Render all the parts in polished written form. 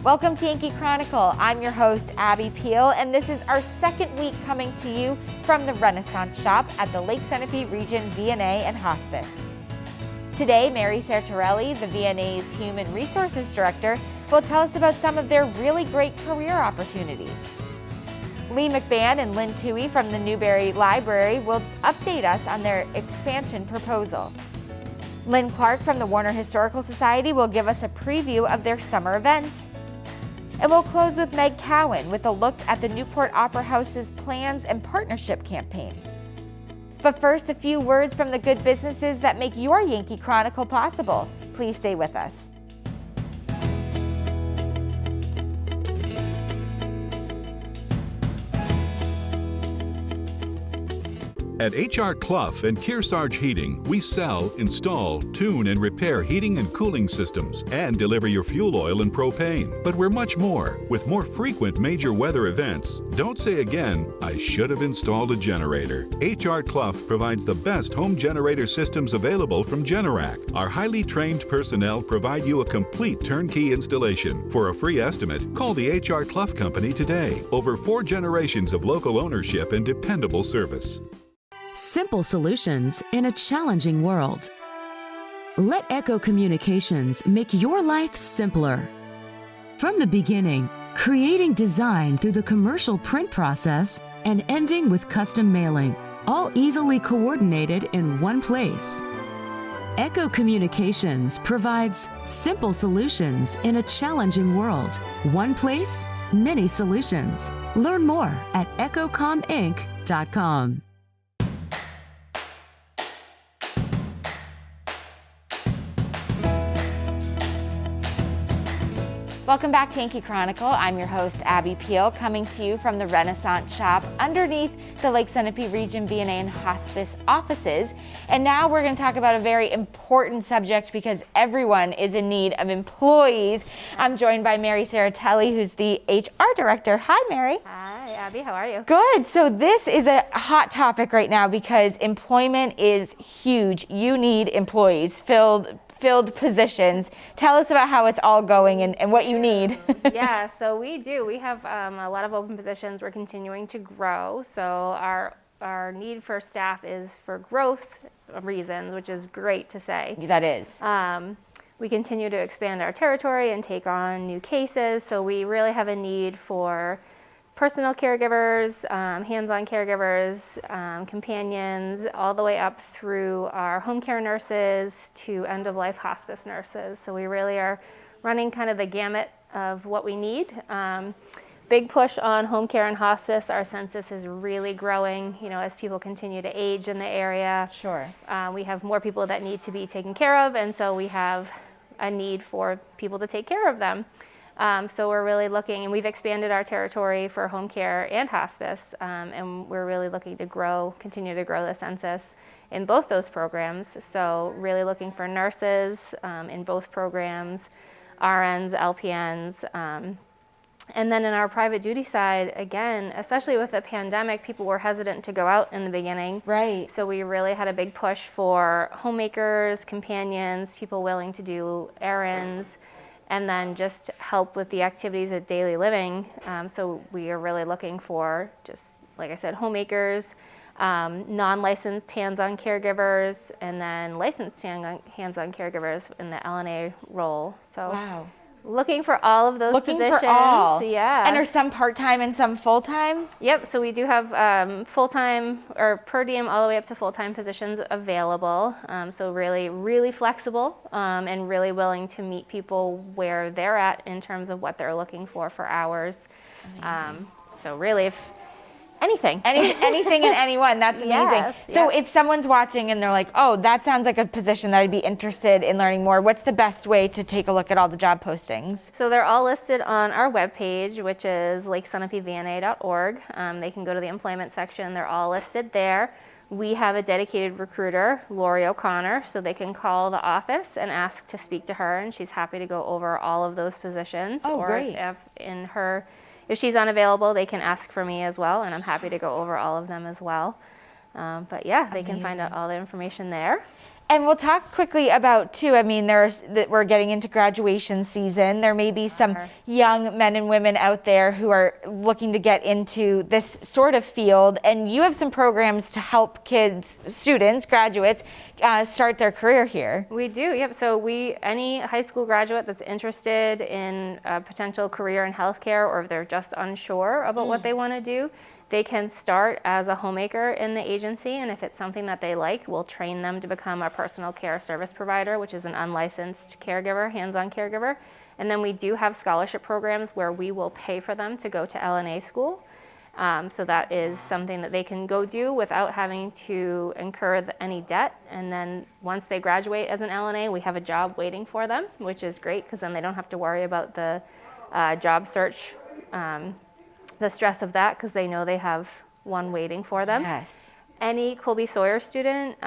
Welcome to Yankee Chronicle. I'm your host, Abby Peel, and this is our second week coming to you from the Renaissance Shop at the Lake Sunapee Region VNA and Hospice. Today, Mary Sartorelli, the VNA's Human Resources Director, will tell us about some of their really great career opportunities. Lee McBann and Lynn Toohey from the Newberry Library will update us on their expansion proposal. Lynn Clark from the Warner Historical Society will give us a preview of their summer events. And we'll close with Meg Cowan with a look at the Newport Opera House's plans and partnership campaign. But first, a few words from the good businesses that make your Yankee Chronicle possible. Please stay with us. At H.R. Clough and Kearsarge Heating, we sell, install, tune, and repair heating and cooling systems and deliver your fuel oil and propane. But we're much more. With more frequent major weather events, don't say again, I should have installed a generator. H.R. Clough provides the best home generator systems available from Generac. Our highly trained personnel provide you a complete turnkey installation. For a free estimate, call the H.R. Clough Company today. Over 4 generations of local ownership and dependable service. Simple solutions in a challenging world. Let Echo Communications make your life simpler. From the beginning, creating design through the commercial print process and ending with custom mailing, all easily coordinated in one place. Echo Communications provides simple solutions in a challenging world. One place, many solutions. Learn more at echocominc.com. Welcome back to Yankee Chronicle. I'm your host, Abby Peel, coming to you from the Renaissance Shop underneath the Lake Sunapee Region VNA and Hospice offices. And now we're going to talk about a very important subject because everyone is in need of employees. I'm joined by Mary Sartorelli, who's the HR Director. Hi, Mary. Hi, Abby. How are you? Good. So this is a hot topic right now because employment is huge. You need employees, filled positions. Tell us about how it's all going and what you need. Yeah, so we do. We have a lot of open positions. We're continuing to grow. So our need for staff is for growth reasons, which is great to say. That is. We continue to expand our territory and take on new cases. So we really have a need for personal caregivers, hands-on caregivers, companions, all the way up through our home care nurses to end-of-life hospice nurses. So we really are running kind of the gamut of what we need. Big push on home care and hospice. Our census is really growing, as people continue to age in the area. Sure. We have more people that need to be taken care of, and so we have a need for people to take care of them. So we're really looking, and we've expanded our territory for home care and hospice, and we're really looking to continue to grow the census in both those programs. So really looking for nurses in both programs, RNs, LPNs, and then in our private duty side, again, especially with the pandemic, people were hesitant to go out in the beginning. Right. So we really had a big push for homemakers, companions, people willing to do errands, and then just help with the activities of daily living. So we are really looking for, just like I said, homemakers, non-licensed hands-on caregivers, and then licensed hands-on caregivers in the LNA role. So wow. Looking for all of those positions. For all. Yeah. And are some part-time and some full-time? Yep, so we do have full-time or per diem all the way up to full-time positions available. So really, really flexible and really willing to meet people where they're at in terms of what they're looking for hours. So really, if anything. Anything and anyone. That's amazing. Yes, so yep. If someone's watching and they're like, oh, that sounds like a position that I'd be interested in learning more, what's the best way to take a look at all the job postings? So they're all listed on our webpage, which is lakesunapevna.org. They can go to the employment section. They're all listed there. We have a dedicated recruiter, Lori O'Connor, so they can call the office and ask to speak to her, and she's happy to go over all of those positions. Oh, or great. If she's unavailable, they can ask for me as well, and I'm happy to go over all of them as well. But yeah, they can find out all the information there. And we'll talk quickly about too, I mean, we're getting into graduation season. There may be some young men and women out there who are looking to get into this sort of field, and you have some programs to help kids, students, graduates, start their career here. We do, yep. So any high school graduate that's interested in a potential career in healthcare, or if they're just unsure about what they want to do, they can start as a homemaker in the agency, and if it's something that they like, we'll train them to become a personal care service provider, which is an unlicensed caregiver, hands-on caregiver. And then we do have scholarship programs where we will pay for them to go to LNA school. So that is something that they can go do without having to incur any debt. And then once they graduate as an LNA, we have a job waiting for them, which is great because then they don't have to worry about the job search, the stress of that, because they know they have one waiting for them. Yes. Any Colby Sawyer student,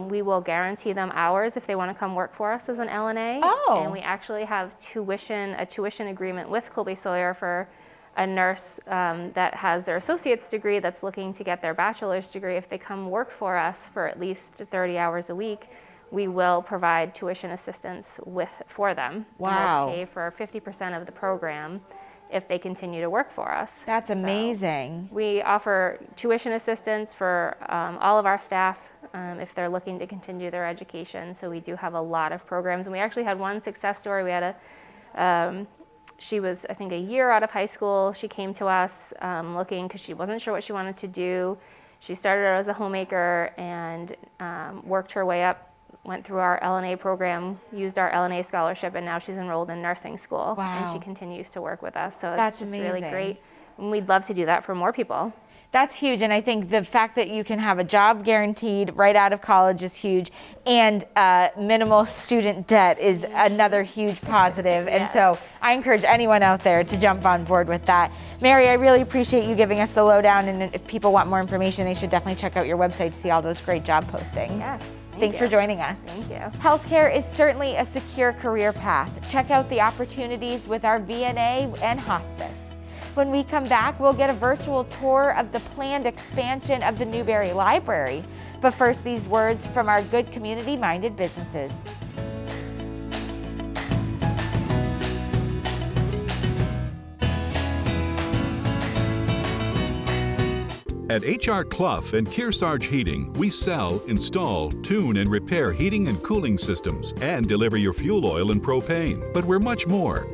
we will guarantee them hours if they want to come work for us as an LNA. Oh. And we actually have a tuition agreement with Colby Sawyer for a nurse that has their associate's degree that's looking to get their bachelor's degree. If they come work for us for at least 30 hours a week, we will provide tuition assistance for them. Wow. And we'll pay for 50% of the program if they continue to work for us. That's amazing. So we offer tuition assistance for all of our staff if they're looking to continue their education. So we do have a lot of programs. And we actually had one success story. We had she was, I think, a year out of high school. She came to us looking because she wasn't sure what she wanted to do. She started out as a homemaker and worked her way up, went through our LNA program, used our LNA scholarship, and now she's enrolled in nursing school. Wow. And she continues to work with us. So That's it's just amazing. really great. And we'd love to do that for more people. That's huge, and I think the fact that you can have a job guaranteed right out of college is huge, and minimal student debt is another huge positive. And so I encourage anyone out there to jump on board with that. Mary, I really appreciate you giving us the lowdown, and if people want more information, they should definitely check out your website to see all those great job postings. Yes. Thanks for joining us. Thank you. Healthcare is certainly a secure career path. Check out the opportunities with our VNA and hospice. When we come back, we'll get a virtual tour of the planned expansion of the Newberry Library. But first, these words from our good community-minded businesses. At H.R. Clough and Kearsarge Heating, we sell, install, tune, and repair heating and cooling systems and deliver your fuel oil and propane. But we're much more.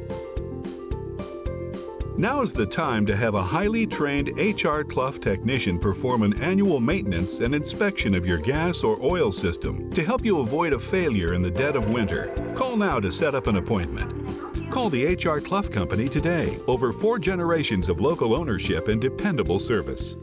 Now is the time to have a highly trained H.R. Clough technician perform an annual maintenance and inspection of your gas or oil system to help you avoid a failure in the dead of winter. Call now to set up an appointment. Call the H.R. Clough Company today. Over 4 generations of local ownership and dependable service.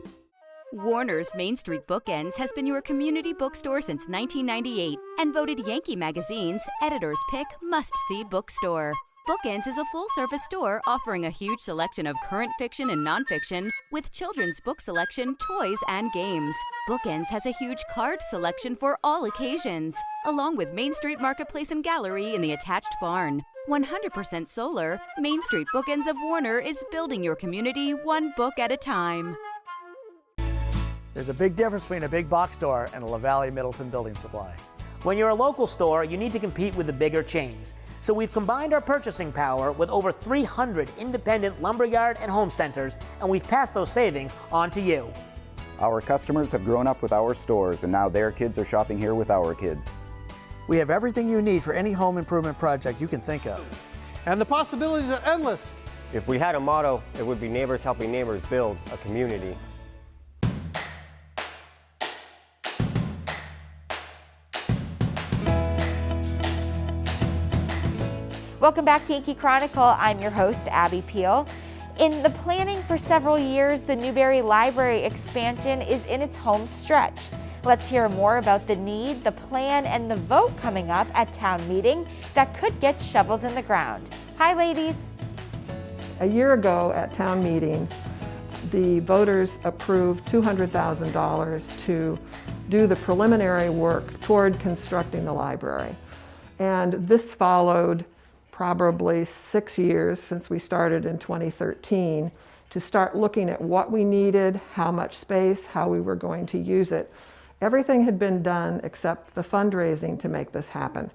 Warner's Main Street Bookends has been your community bookstore since 1998 and voted Yankee Magazine's Editor's Pick Must-See Bookstore. Bookends is a full-service store offering a huge selection of current fiction and nonfiction with children's book selection, toys, and games. Bookends has a huge card selection for all occasions, along with Main Street Marketplace and Gallery in the attached barn. 100% solar, Main Street Bookends of Warner is building your community one book at a time. There's a big difference between a big box store and a LaValle Middleton building supply. When you're a local store, you need to compete with the bigger chains. So we've combined our purchasing power with over 300 independent lumberyard and home centers, and we've passed those savings on to you. Our customers have grown up with our stores, and now their kids are shopping here with our kids. We have everything you need for any home improvement project you can think of. And the possibilities are endless. If we had a motto, it would be neighbors helping neighbors build a community. Welcome back to Yankee Chronicle. I'm your host, Abby Peel. In the planning for several years, the Newberry Library expansion is in its home stretch. Let's hear more about the need, the plan, and the vote coming up at town meeting that could get shovels in the ground. Hi, ladies. A year ago at town meeting, the voters approved $200,000 to do the preliminary work toward constructing the library. And this followed probably 6 years since we started in 2013 to start looking at what we needed, how much space, how we were going to use it. Everything had been done except the fundraising to make this happen.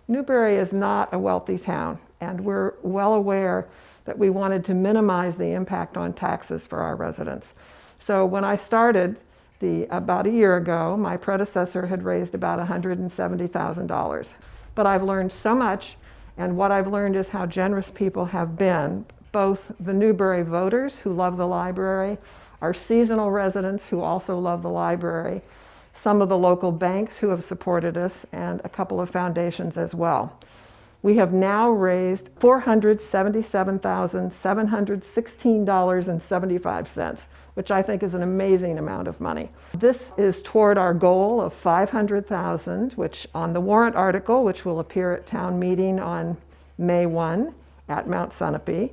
Newberry is not a wealthy town, and we're well aware that we wanted to minimize the impact on taxes for our residents. So when I started about a year ago, my predecessor had raised about $170,000. But I've learned so much, and what I've learned is how generous people have been, both the Newberry voters who love the library, our seasonal residents who also love the library, some of the local banks who have supported us, and a couple of foundations as well. We have now raised $477,716.75, which I think is an amazing amount of money. This is toward our goal of $500,000, which on the warrant article, which will appear at town meeting on May 1 at Mount Sunapee,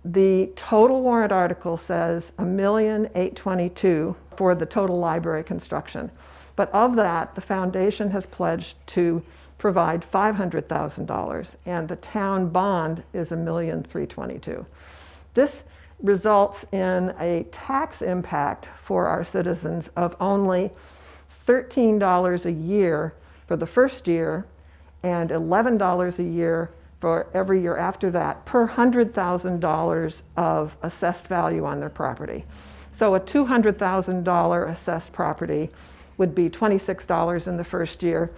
the total warrant article says $1,822,000 for the total library construction. But of that, the foundation has pledged to provide $500,000, and the town bond is $1,322,000. This results in a tax impact for our citizens of only $13 a year for the first year and $11 a year for every year after that per $100,000 of assessed value on their property. So a $200,000 assessed property would be $26 in the first year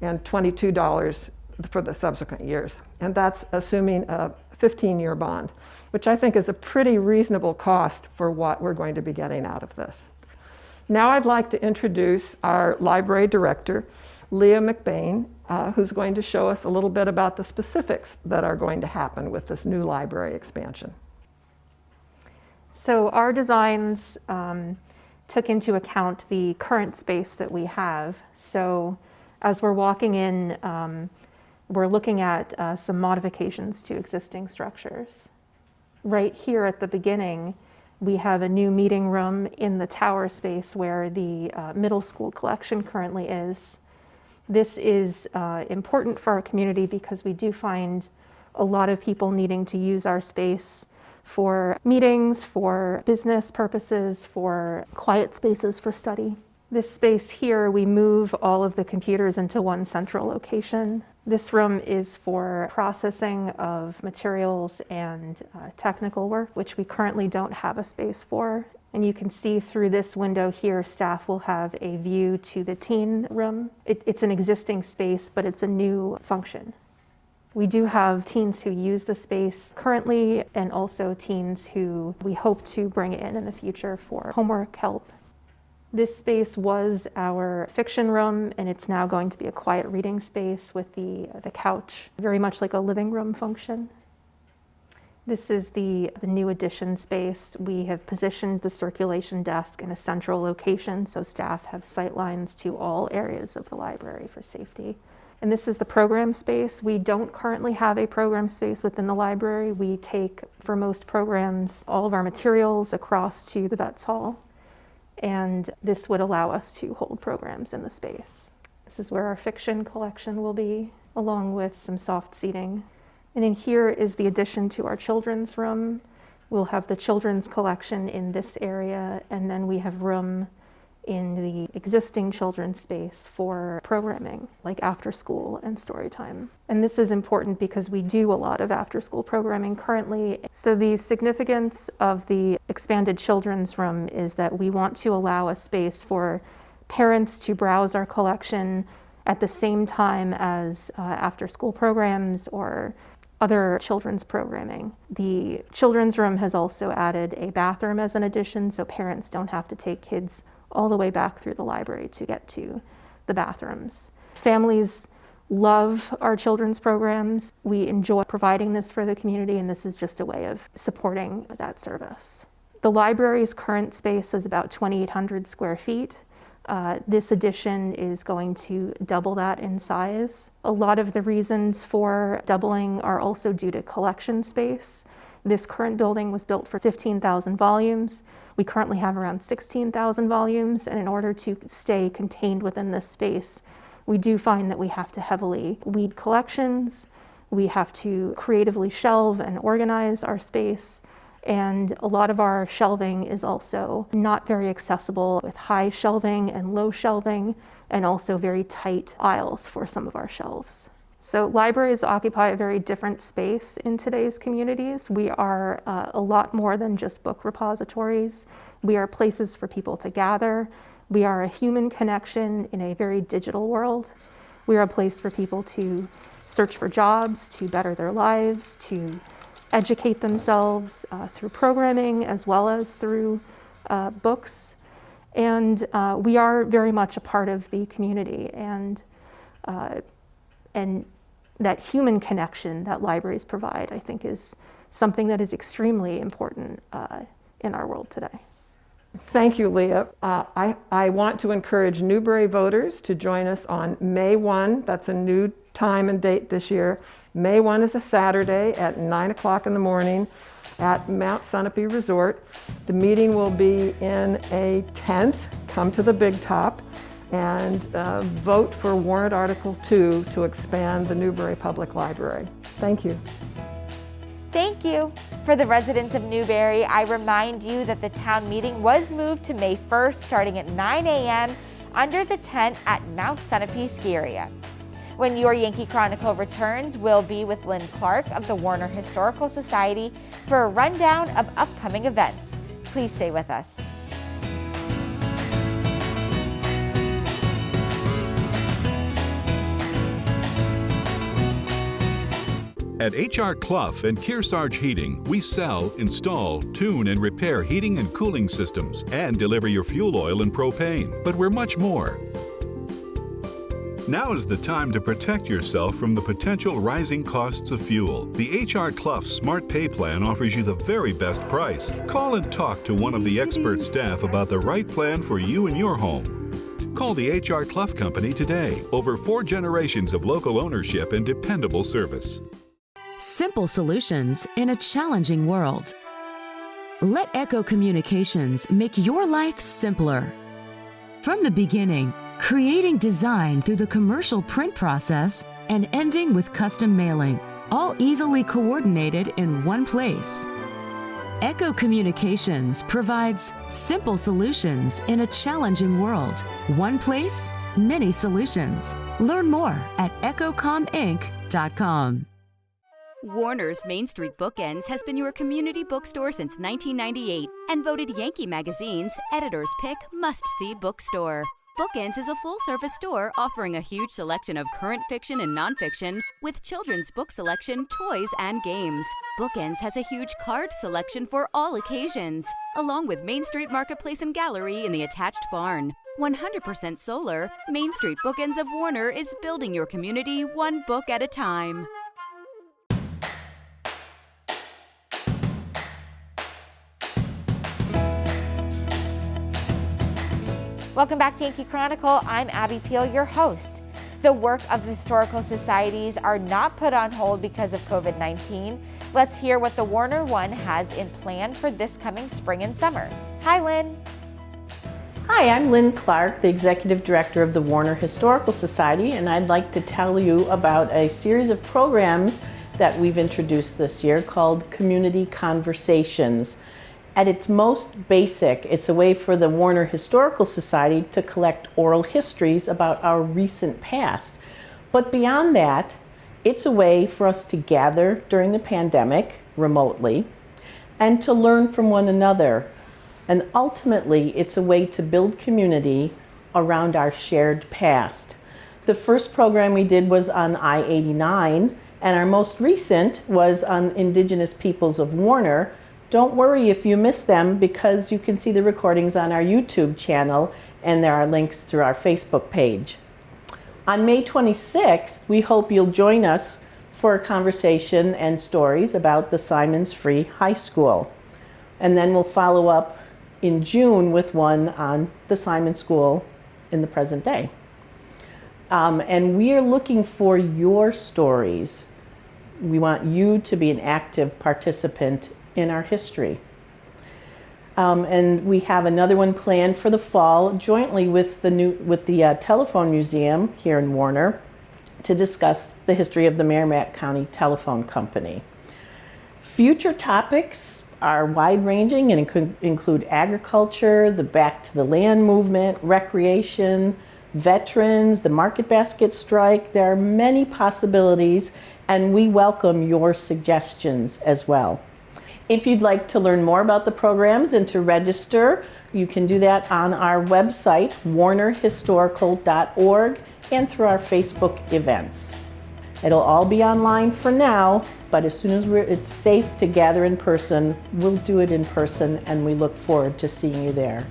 and $22 for the subsequent years. And that's assuming a 15-year bond, which I think is a pretty reasonable cost for what we're going to be getting out of this. Now I'd like to introduce our library director, Leah McBain, who's going to show us a little bit about the specifics that are going to happen with this new library expansion. So our designs took into account the current space that we have. So as we're walking in, we're looking at some modifications to existing structures. Right here at the beginning, we have a new meeting room in the tower space where the middle school collection currently is. This is important for our community because we do find a lot of people needing to use our space for meetings, for business purposes, for quiet spaces for study. This space here, we move all of the computers into one central location. This room is for processing of materials and technical work, which we currently don't have a space for. And you can see through this window here, staff will have a view to the teen room. It's an existing space, but it's a new function. We do have teens who use the space currently, and also teens who we hope to bring in the future for homework help. This space was our fiction room, and it's now going to be a quiet reading space with the couch, very much like a living room function. This is the new addition space. We have positioned the circulation desk in a central location so staff have sight lines to all areas of the library for safety. And this is the program space. We don't currently have a program space within the library. We take, for most programs, all of our materials across to the Vets Hall. And this would allow us to hold programs in the space. This is where our fiction collection will be, along with some soft seating. And in here is the addition to our children's room. We'll have the children's collection in this area, and then we have room in the existing children's space for programming, like after school and story time. And this is important because we do a lot of after school programming currently. So the significance of the expanded children's room is that we want to allow a space for parents to browse our collection at the same time as after school programs or other children's programming. The children's room has also added a bathroom as an addition, so parents don't have to take kids all the way back through the library to get to the bathrooms. Families love our children's programs. We enjoy providing this for the community, and this is just a way of supporting that service. The library's current space is about 2,800 square feet. This addition is going to double that in size. A lot of the reasons for doubling are also due to collection space. This current building was built for 15,000 volumes. We currently have around 16,000 volumes, and in order to stay contained within this space, we do find that we have to heavily weed collections. We have to creatively shelve and organize our space, And a lot of our shelving is also not very accessible, with high shelving and low shelving, and also very tight aisles for some of our shelves. So libraries occupy a very different space in today's communities. We are a lot more than just book repositories. We are places for people to gather. We are a human connection in a very digital world. We are a place for people to search for jobs, to better their lives, to educate themselves through programming as well as through books. And we are very much a part of the community, and that human connection that libraries provide, I think, is something that is extremely important in our world today. Thank you, Leah. I want to encourage Newbury voters to join us on May 1. That's a new time and date this year. May 1 is a Saturday at 9 o'clock in the morning at Mount Sunapee Resort. The meeting will be in a tent. Come to the big top and vote for Warrant Article 2 to expand the Newbury Public Library. Thank you. Thank you. For the residents of Newbury, I remind you that the town meeting was moved to May 1st, starting at 9 a.m. under the tent at Mount Sunapee Ski Area. When your Yankee Chronicle returns, we'll be with Lynn Clark of the Warner Historical Society for a rundown of upcoming events. Please stay with us. At H.R. Clough and Kearsarge Heating, we sell, install, tune, and repair heating and cooling systems and deliver your fuel oil and propane. But we're much more. Now is the time to protect yourself from the potential rising costs of fuel. The H.R. Clough Smart Pay Plan offers you the very best price. Call and talk to one of the expert staff about the right plan for you and your home. Call the H.R. Clough Company today. Over 4 generations of local ownership and dependable service. Simple solutions in a challenging world. Let Echo Communications make your life simpler. From the beginning, creating design through the commercial print process and ending with custom mailing, all easily coordinated in one place. Echo Communications provides simple solutions in a challenging world. One place, many solutions. Learn more at echocominc.com. Warner's Main Street Bookends has been your community bookstore since 1998 and voted Yankee Magazine's Editor's Pick Must-See Bookstore. Bookends is a full-service store offering a huge selection of current fiction and nonfiction with children's book selection, toys, and games. Bookends has a huge card selection for all occasions, along with Main Street Marketplace and Gallery in the attached barn. 100% solar, Main Street Bookends of Warner is building your community one book at a time. Welcome back to Yankee Chronicle. I'm Abby Peel, your host. The work of historical societies are not put on hold because of COVID-19. Let's hear what the Warner One has in plan for this coming spring and summer. Hi, Lynn. Hi, I'm Lynn Clark, the Executive Director of the Warner Historical Society, and I'd like to tell you about a series of programs that we've introduced this year called Community Conversations. At its most basic, it's a way for the Warner Historical Society to collect oral histories about our recent past. But beyond that, it's a way for us to gather during the pandemic remotely and to learn from one another. And ultimately, it's a way to build community around our shared past. The first program we did was on I-89, and our most recent was on Indigenous Peoples of Warner. Don't worry if you miss them, because you can see the recordings on our YouTube channel, and there are links through our Facebook page. On May 26th, we hope you'll join us for a conversation and stories about the Simons Free High School. And then we'll follow up in June with one on the Simon School in the present day. And we are looking for your stories. We want you to be an active participant in our history. And we have another one planned for the fall jointly with the Telephone Museum here in Warner to discuss the history of the Merrimack County Telephone Company. Future topics are wide-ranging and could include agriculture, the Back to the Land movement, recreation, veterans, the market basket strike. There are many possibilities, and we welcome your suggestions as well. If you'd like to learn more about the programs and to register, you can do that on our website, warnerhistorical.org, and through our Facebook events. It'll all be online for now, but as soon as it's safe to gather in person, we'll do it in person, and we look forward to seeing you there.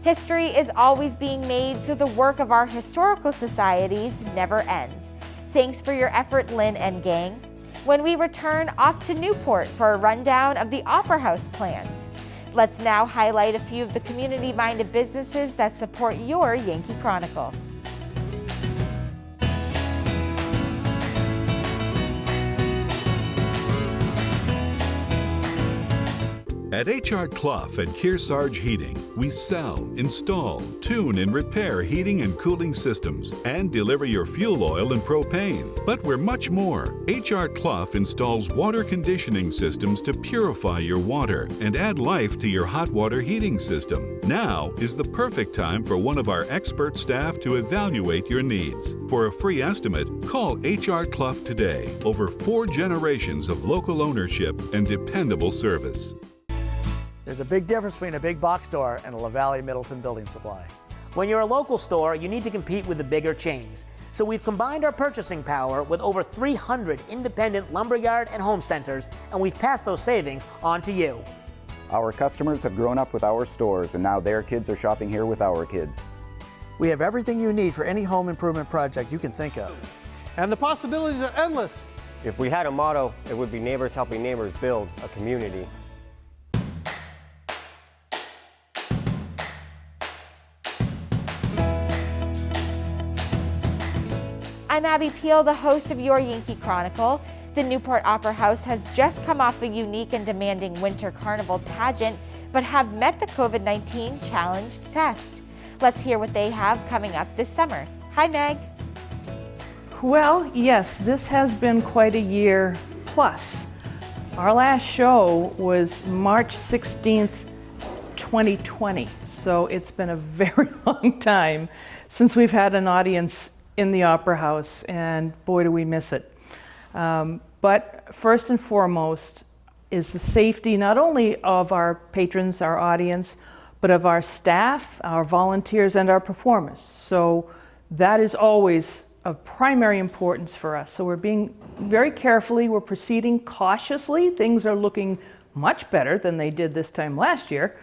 History is always being made, so the work of our historical societies never ends. Thanks for your effort, Lynn and gang. When we return, off to Newport for a rundown of the Opera House plans. Let's now highlight a few of the community-minded businesses that support your Yankee Chronicle. At H.R. Clough and Kearsarge Heating, we sell, install, tune, and repair heating and cooling systems and deliver your fuel oil and propane. But we're much more. H.R. Clough installs water conditioning systems to purify your water and add life to your hot water heating system. Now is the perfect time for one of our expert staff to evaluate your needs. For a free estimate, call H.R. Clough today. Over 4 generations of local ownership and dependable service. There's a big difference between a big box store and a LaValle Middleton building supply. When you're a local store, you need to compete with the bigger chains. So we've combined our purchasing power with over 300 independent lumberyard and home centers, and we've passed those savings on to you. Our customers have grown up with our stores, and now their kids are shopping here with our kids. We have everything you need for any home improvement project you can think of. And the possibilities are endless. If we had a motto, it would be neighbors helping neighbors build a community. I'm Abby Peel, the host of your Yankee Chronicle. The Newport Opera House has just come off a unique and demanding winter carnival pageant, but have met the COVID-19 challenged test. Let's hear what they have coming up this summer. Hi, Meg. Well, yes, this has been quite a year plus. Our last show was March 16th, 2020, so it's been a very long time since we've had an audience in the Opera House, and boy, do we miss it. But first and foremost is the safety not only of our patrons, our audience, but of our staff, our volunteers, and our performers. So that is always of primary importance for us. So we're being very carefully, we're proceeding cautiously. Things are looking much better than they did this time last year.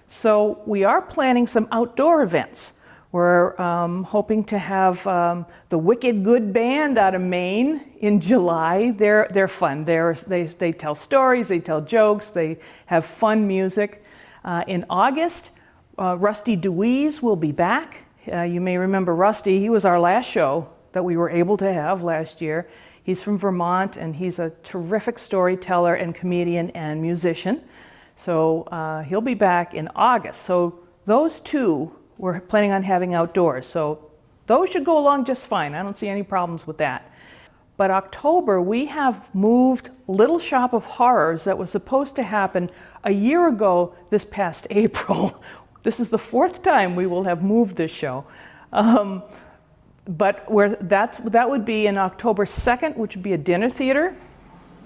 So we are planning some outdoor events. We're hoping to have the Wicked Good Band out of Maine in July. They're fun. They tell stories, they tell jokes, they have fun music. In August, Rusty DeWeese will be back. You may remember Rusty. He was our last show that we were able to have last year. He's from Vermont, and he's a terrific storyteller and comedian and musician. So he'll be back in August. So those two we're planning on having outdoors. So those should go along just fine. I don't see any problems with that. But October, we have moved Little Shop of Horrors that was supposed to happen a year ago this past April. This is the 4th time we will have moved this show. But that would be in October 2nd, which would be a dinner theater,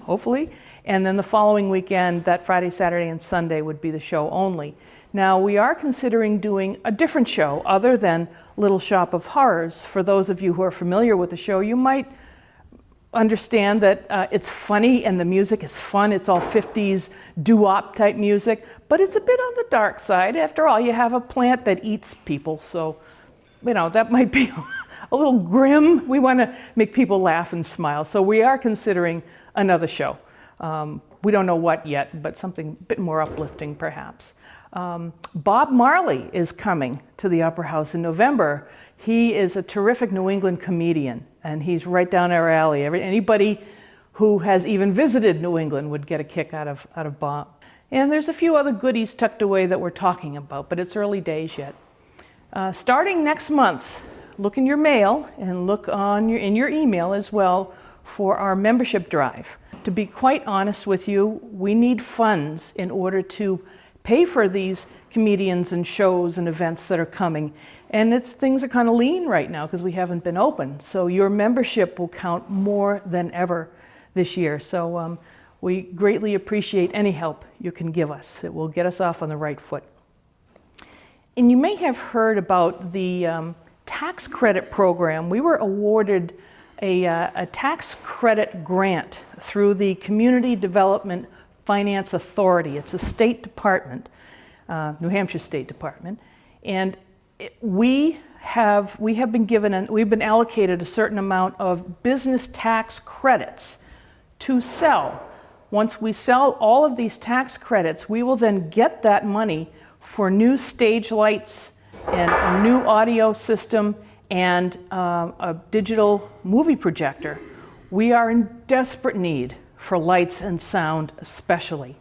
hopefully. And then the following weekend, that Friday, Saturday, and Sunday would be the show only. Now, we are considering doing a different show other than Little Shop of Horrors. For those of you who are familiar with the show, you might understand that it's funny and the music is fun. It's all 50s doo-wop type music, but it's a bit on the dark side. After all, you have a plant that eats people, so that might be a little grim. We want to make people laugh and smile, so we are considering another show. We don't know what yet, but something a bit more uplifting perhaps. Bob Marley is coming to the Opera House in November. He is a terrific New England comedian, and he's right down our alley. Anybody who has even visited New England would get a kick out of Bob. And there's a few other goodies tucked away that we're talking about, but it's early days yet. Starting next month, look in your mail and look in your email as well for our membership drive. to be quite honest with you, we need funds in order to pay for these comedians and shows and events that are coming. And things are kind of lean right now because we haven't been open. So your membership will count more than ever this year. So we greatly appreciate any help you can give us. It will get us off on the right foot. And you may have heard about the tax credit program. We were awarded a tax credit grant through the Community Development Finance Authority. It's a state department, New Hampshire State Department, and we've been allocated a certain amount of business tax credits to sell. Once we sell all of these tax credits, we will then get that money for new stage lights and a new audio system and a digital movie projector. We are in desperate need for lights and sound especially.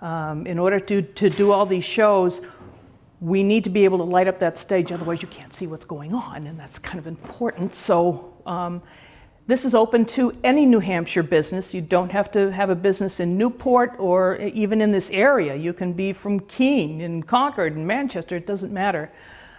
In order to do all these shows, we need to be able to light up that stage, otherwise you can't see what's going on, and that's kind of important. So this is open to any New Hampshire business. You don't have to have a business in Newport or even in this area. You can be from Keene, in Concord, in Manchester, it doesn't matter.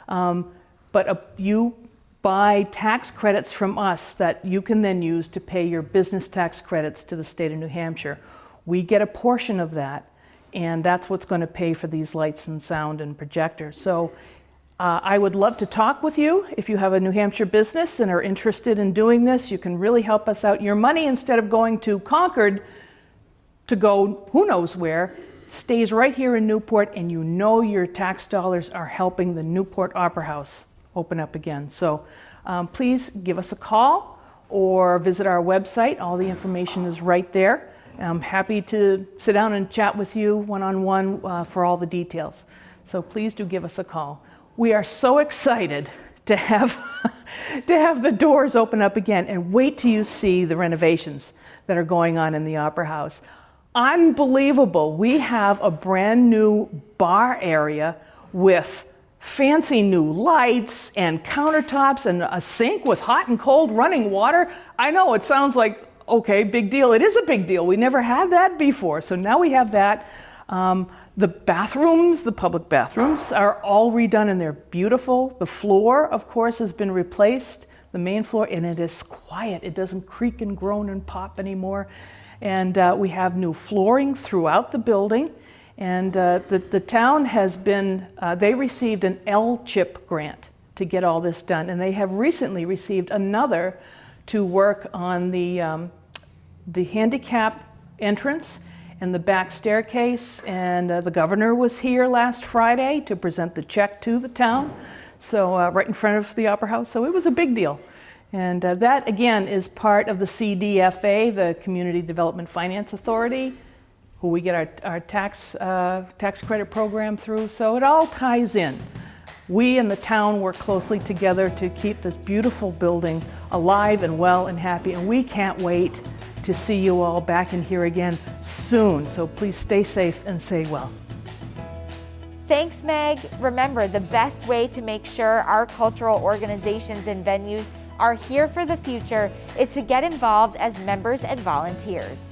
But you buy tax credits from us that you can then use to pay your business tax credits to the state of New Hampshire. We get a portion of that, and that's what's going to pay for these lights and sound and projectors. So I would love to talk with you. If you have a New Hampshire business and are interested in doing this, you can really help us out. Your money, instead of going to Concord to go who knows where, stays right here in Newport, and you know your tax dollars are helping the Newport Opera House open up again. So please give us a call or visit our website. All the information is right there. I'm happy to sit down and chat with you one-on-one for all the details. So please do give us a call. We are so excited to have the doors open up again, and wait till you see the renovations that are going on in the Opera House. Unbelievable. We have a brand new bar area with fancy new lights and countertops and a sink with hot and cold running water. I know it sounds like, okay, big deal. It is a big deal. We never had that before. So now we have that. The bathrooms, the public bathrooms, are all redone and they're beautiful. The floor, of course, has been replaced, the main floor, and it is quiet. It doesn't creak and groan and pop anymore. And we have new flooring throughout the building. And the town has been, they received an L-CHIP grant to get all this done. And they have recently received another to work on the handicap entrance and the back staircase. And the governor was here last Friday to present the check to the town. So right in front of the Opera House. So it was a big deal. And that, again, is part of the CDFA, the Community Development Finance Authority, who we get our tax credit program through. So it all ties in. We and the town work closely together to keep this beautiful building alive and well and happy. And we can't wait to see you all back in here again soon. So please stay safe and stay well. Thanks, Meg. Remember, the best way to make sure our cultural organizations and venues are here for the future is to get involved as members and volunteers.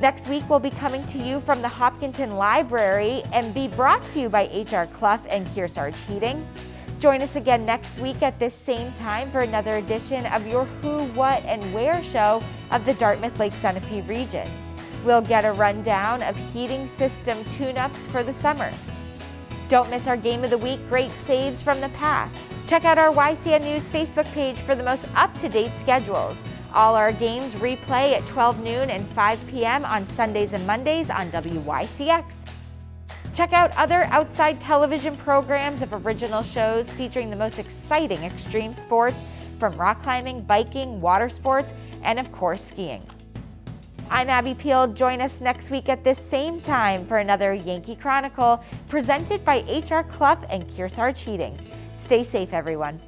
Next week, we'll be coming to you from the Hopkinton Library and be brought to you by HR Clough and Kearsarge Heating. Join us again next week at this same time for another edition of your Who, What, and Where show of the Dartmouth Lake Sunapee region. We'll get a rundown of heating system tune-ups for the summer. Don't miss our Game of the Week great saves from the past. Check out our YCN News Facebook page for the most up-to-date schedules. All our games replay at 12 noon and 5 p.m. on Sundays and Mondays on WYCX. Check out other outside television programs of original shows featuring the most exciting extreme sports from rock climbing, biking, water sports, and of course skiing. I'm Abby Peel. Join us next week at this same time for another Yankee Chronicle presented by HR Clough and Kearsarge Heating. Stay safe, everyone.